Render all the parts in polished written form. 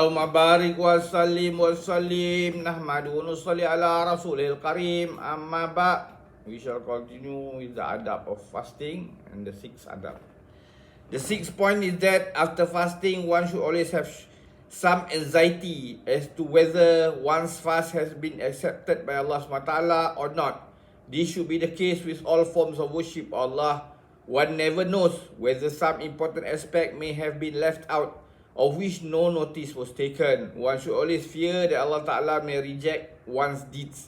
Allahumma barik wa sallim nahmadu wa nusalli ala rasulil karim amma ba'. We shall continue with the adab of fasting and the sixth adab. The sixth point is that after fasting one should always have some anxiety as to whether one's fast has been accepted by Allah SWT or not. This should be the case with all forms of worship of Allah. One never knows whether some important aspect may have been left out, of which no notice was taken. One should always fear that Allah Ta'ala may reject one's deeds.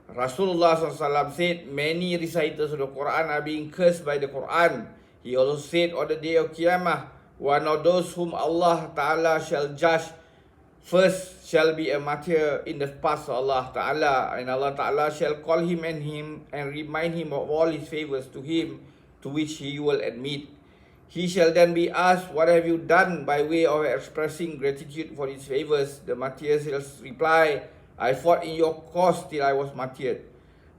Rasulullah SAW said, many reciters of the Quran are being cursed by the Quran. He also said, on the day of Qiyamah, one of those whom Allah Ta'ala shall judge first shall be a martyr in the path of Allah Ta'ala, and Allah Ta'ala shall call him and remind him of all his favors to him, to which he will admit. He shall then be asked, what have you done by way of expressing gratitude for his favors? The martyr shall reply, I fought in your cause till I was martyred.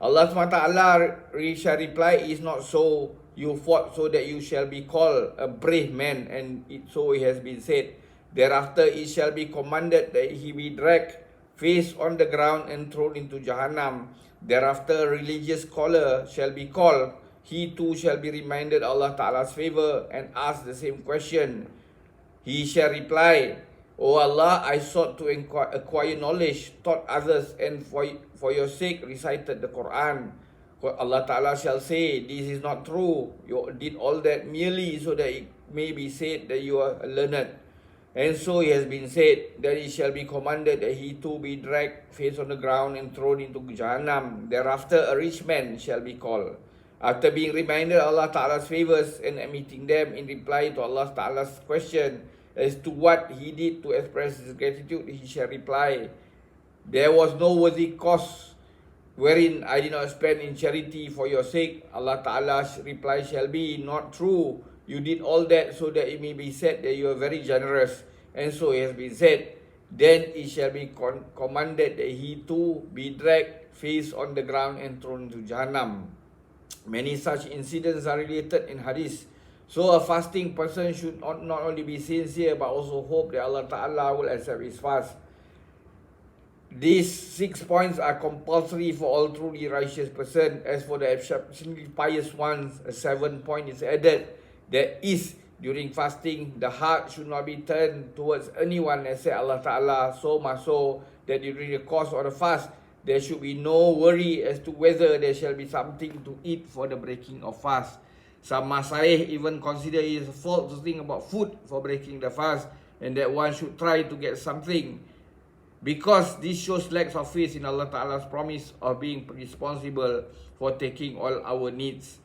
Allah SWT shall reply, it is not so. You fought so that you shall be called a brave man, and so it has been said. Thereafter it shall be commanded that he be dragged face on the ground and thrown into Jahannam. Thereafter a religious scholar shall be called. He too shall be reminded Allah Ta'ala's favor and asked the same question. He shall reply, O Allah, I sought to acquire knowledge, taught others, and for your sake recited the Quran. Allah Ta'ala shall say, this is not true. You did all that merely so that it may be said that you are learned. And so it has been said that it shall be commanded that he too be dragged face on the ground and thrown into Jahannam. Thereafter a rich man shall be called. After being reminded Allah Ta'ala's favors and admitting them in reply to Allah Ta'ala's question as to what he did to express his gratitude, he shall reply, there was no worthy cause wherein I did not spend in charity for your sake. Allah Ta'ala's reply shall be, not true. You did all that so that it may be said that you are very generous. And so it has been said, then it shall be commanded that he too be dragged face on the ground and thrown into Jahannam. Many such incidents are related in hadith. So a fasting person should not only be sincere but also hope that Allah Ta'ala will accept his fast. These 6 points are compulsory for all truly righteous person. As for the exceptionally pious ones, a 7th point is added. That is, during fasting, the heart should not be turned towards anyone except Allah Ta'ala, so much so that during the course of the fast, there should be no worry as to whether there shall be something to eat for the breaking of fast. Some Masaih even consider it a fault to think about food for breaking the fast, and that one should try to get something, because this shows lack of faith in Allah Ta'ala's promise of being responsible for taking all our needs.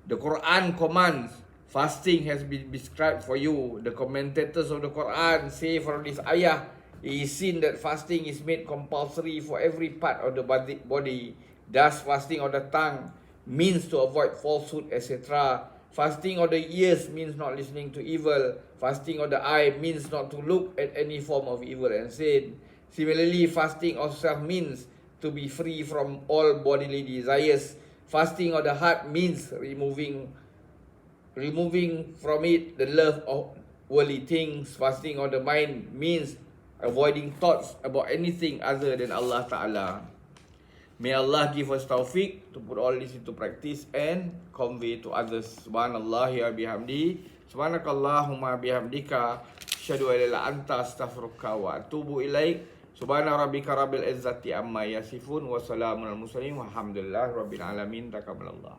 The Quran commands fasting has been prescribed for you. The commentators of the Quran say from this ayah, it is seen that fasting is made compulsory for every part of the body. Thus, fasting of the tongue means to avoid falsehood, etc. Fasting of the ears means not listening to evil. Fasting of the eye means not to look at any form of evil and sin. Similarly, fasting of self means to be free from all bodily desires. Fasting of the heart means removing from it the love of worldly things. Fasting of the mind means avoiding thoughts about anything other than Allah Ta'ala. May Allah give us taufiq to put all this into practice and convey to others. Subhanallahi wa bihamdi. Subhanakallahumma bihamdika. Asyhadu an la ilaha illa anta astaghfiruka wa atubu ilaik. Subhana rabbika rabbil izzati amma yasifun wa salamun al mursalin walhamdulillahi rabbil alamin. Taqabbalallah.